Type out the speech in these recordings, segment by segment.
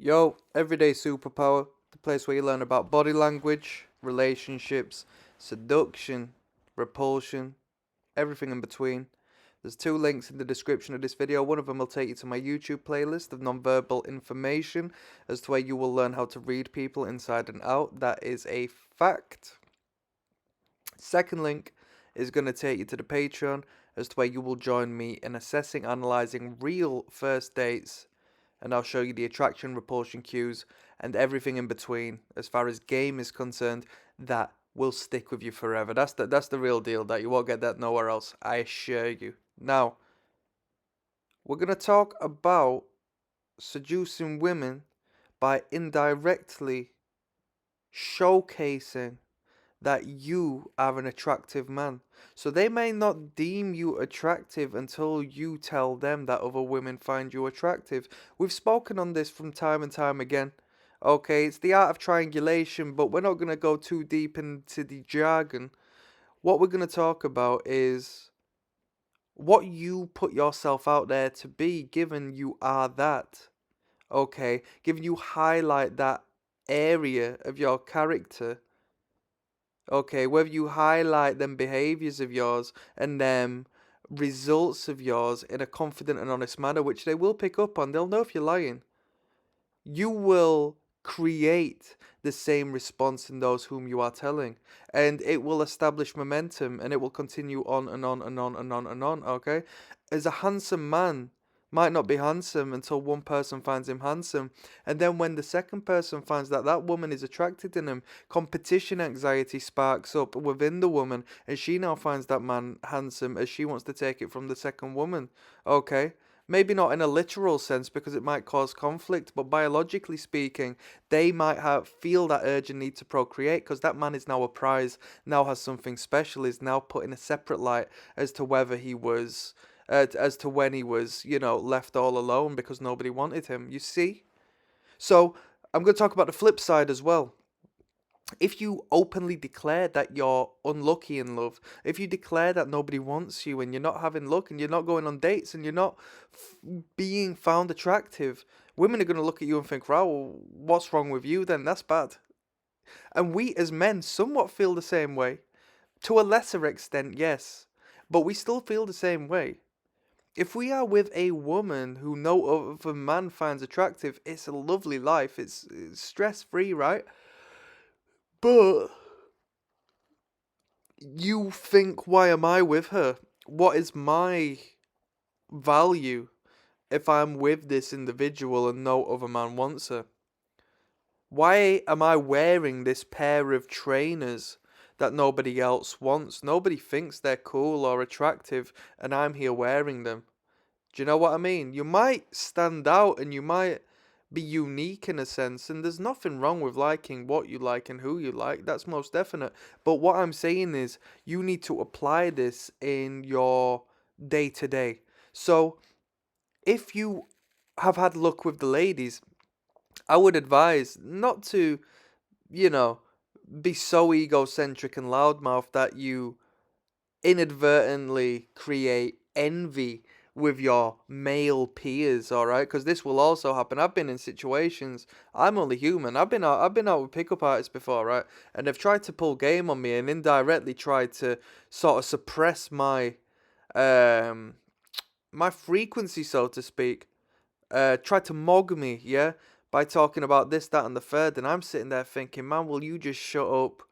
Yo, Everyday Superpower, the place where you learn about body language, relationships, seduction, repulsion, everything in between. There's two links in the description of this video. One of them will take you to my YouTube playlist of nonverbal information as to where you will learn how to read people inside and out. That is a fact. Second link is going to take you to the Patreon as to where you will join me in assessing, analyzing real first dates, and I'll show you the attraction, repulsion cues, and everything in between as far as game is concerned that will stick with you forever. That's the real deal. That you won't get that nowhere else, I assure you. Now, we're gonna talk about seducing women by indirectly showcasing that you are an attractive man. So they may not deem you attractive until you tell them that other women find you attractive. We've spoken on this from time and time again. Okay, it's the art of triangulation, but we're not going to go too deep into the jargon. What we're going to talk about is what you put yourself out there to be, given you are that. Okay, given you highlight that area of your character. Okay, whether you highlight them behaviors of yours and them results of yours in a confident and honest manner, which they will pick up on, they'll know if you're lying. You will create the same response in those whom you are telling, and it will establish momentum, and it will continue on and on and on and on and on. Okay, as a handsome man might not be handsome until one person finds him handsome, and then when the second person finds that that woman is attracted in him, competition anxiety sparks up within the woman, and she now finds that man handsome as she wants to take it from the second woman. Okay, maybe not in a literal sense because it might cause conflict, but biologically speaking, they might feel that urge and need to procreate because that man is now a prize, now has something special, is now put in a separate light as to whether he was, as to when he was, left all alone because nobody wanted him. You see? So I'm going to talk about the flip side as well. If you openly declare that you're unlucky in love, if you declare that nobody wants you and you're not having luck and you're not going on dates and you're not being found attractive, women are going to look at you and think, wow, what's wrong with you then? That's bad. And we as men somewhat feel the same way. To a lesser extent, yes. But we still feel the same way. If we are with a woman who no other man finds attractive, it's a lovely life. It's stress free, right? But you think, why am I with her? What is my value if I'm with this individual and no other man wants her? Why am I wearing this pair of trainers that nobody else wants? Nobody thinks they're cool or attractive, and I'm here wearing them. Do you know what I mean? You might stand out and you might be unique in a sense, and there's nothing wrong with liking what you like and who you like. That's most definite. But what I'm saying is, you need to apply this in your day to day. So, if you have had luck with the ladies, I would advise not to, you know, be so egocentric and loudmouth that you inadvertently create envy with your male peers, all right? Because this will also happen. I've been in situations. I'm only human. I've been out with pickup artists before, right? And they've tried to pull game on me and indirectly tried to sort of suppress um my frequency, so to speak. Tried to mog me, yeah, by talking about this, that, and the third. And I'm sitting there thinking, man, will you just shut up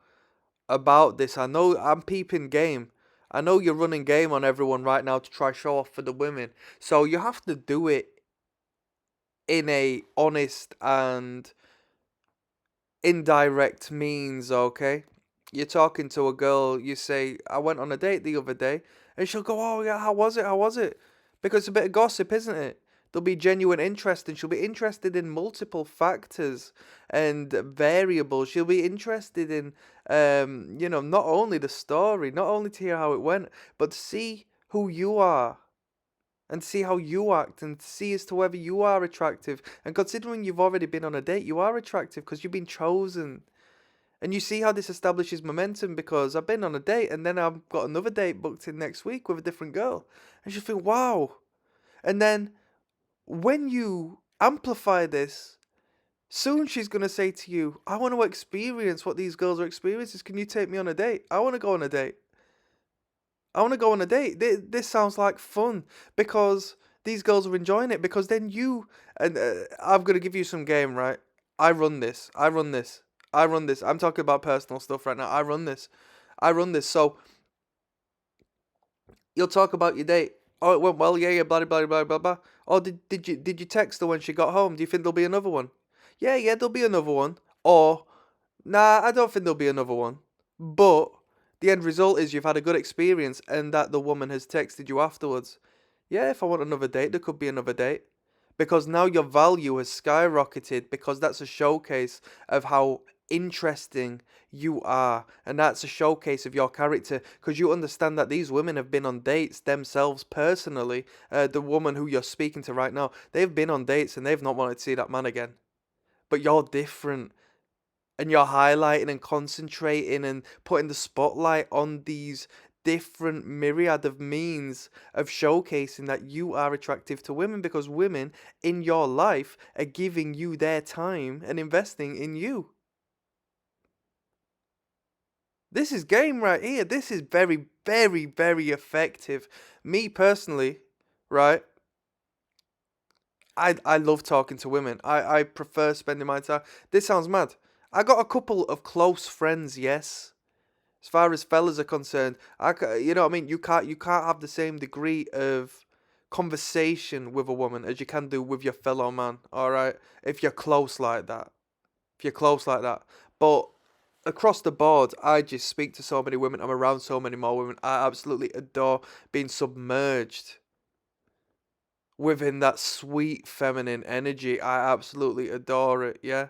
about this? I know I'm peeping game. I know you're running game on everyone right now to try show off for the women. So you have to do it in a honest and indirect means, okay? You're talking to a girl, you say, I went on a date the other day, and she'll go, oh yeah, how was it? How was it? Because it's a bit of gossip, isn't it? There'll be genuine interest, and she'll be interested in multiple factors and variables. She'll be interested in, not only the story, not only to hear how it went, but to see who you are and see how you act and see as to whether you are attractive. And considering you've already been on a date, you are attractive because you've been chosen. And you see how this establishes momentum because I've been on a date and then I've got another date booked in next week with a different girl. And you think, wow. And then when you amplify this Soon she's gonna say to you, I want to experience what these girls are experiencing. Can you take me on a date? I want to go on a date. I want to go on a date. This sounds like fun because these girls are enjoying it. Because then you and I'm gonna give you some game, right? I run this. I run this. I run this. I'm talking about personal stuff right now. I run this. I run this. So you'll talk about your date. Oh, it went well. Yeah, yeah. Blah blah blah blah blah. Oh, did you text her when she got home? Do you think there'll be another one? Yeah, yeah. There'll be another one. Or nah, I don't think there'll be another one. But the end result is you've had a good experience and that the woman has texted you afterwards. Yeah, if I want another date, there could be another date. Because now your value has skyrocketed because that's a showcase of how interesting you are. And that's a showcase of your character because you understand that these women have been on dates themselves personally. The woman who you're speaking to right now, they've been on dates and they've not wanted to see that man again. But you're different and you're highlighting and concentrating and putting the spotlight on these different myriad of means of showcasing that you are attractive to women because women in your life are giving you their time and investing in you. This is game right here. This is very, very, very effective. Me personally, right? I love talking to women. I prefer spending my time. This sounds mad. I got a couple of close friends, yes. As far as fellas are concerned, you know what I mean. You can't have the same degree of conversation with a woman as you can do with your fellow man. All right, if you're close like that, if you're close like that. But across the board, I just speak to so many women. I'm around so many more women. I absolutely adore being submerged within that sweet feminine energy. I absolutely adore it. Yeah.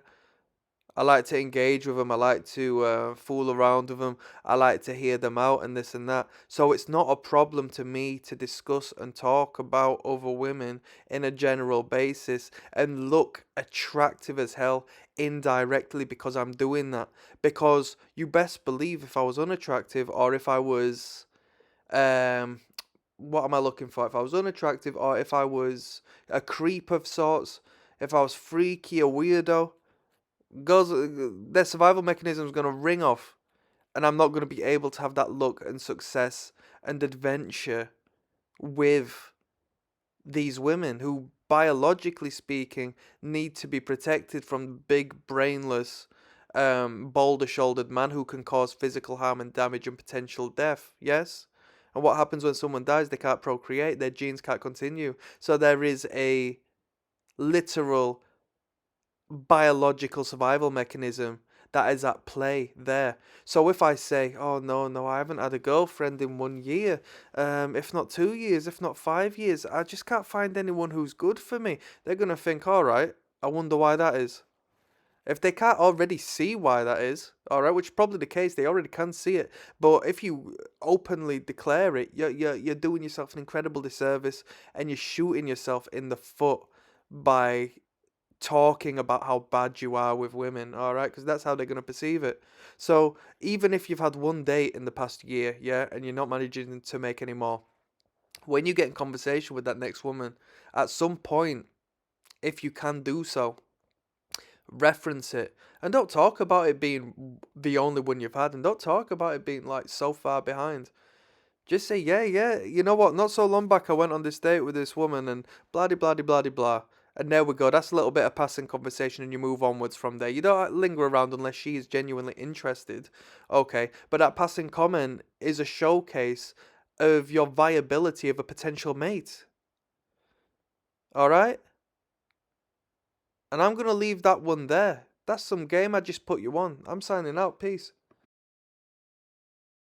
I like to engage with them. I like to fool around with them. I like to hear them out and this and that. So it's not a problem to me to discuss and talk about other women in a general basis and look attractive as hell indirectly because I'm doing that. Because you best believe if I was unattractive or if I was um what am I looking for? If I was unattractive or if I was a creep of sorts, if I was freaky, a weirdo, girls, their survival mechanism is going to ring off, and I'm not going to be able to have that luck and success and adventure with these women who, biologically speaking, need to be protected from big, brainless, boulder shouldered man who can cause physical harm and damage and potential death. Yes? And what happens when someone dies? They can't procreate, their genes can't continue. So there is a literal biological survival mechanism that is at play there. So if I say, "Oh no, no, I haven't had a girlfriend in 1 year, if not 2 years, if not 5 years, I just can't find anyone who's good for me," they're gonna think, "All right, I wonder why that is." If they can't already see why that is, all right, which is probably the case, they already can see it. But if you openly declare it, you're doing yourself an incredible disservice, and you're shooting yourself in the foot by talking about how bad you are with women, all right? Because that's how they're going to perceive it. So even if you've had one date in the past year, yeah, and you're not managing to make any more, when you get in conversation with that next woman, at some point, if you can do so, reference it. And don't talk about it being the only one you've had, and don't talk about it being like so far behind. Just say, yeah, yeah, you know what? Not so long back, I went on this date with this woman and blah, blah, blah, blah, blah. And there we go. That's a little bit of passing conversation and you move onwards from there. You don't linger around unless she is genuinely interested. Okay. But that passing comment is a showcase of your viability of a potential mate. All right? And I'm going to leave that one there. That's some game I just put you on. I'm signing out. Peace.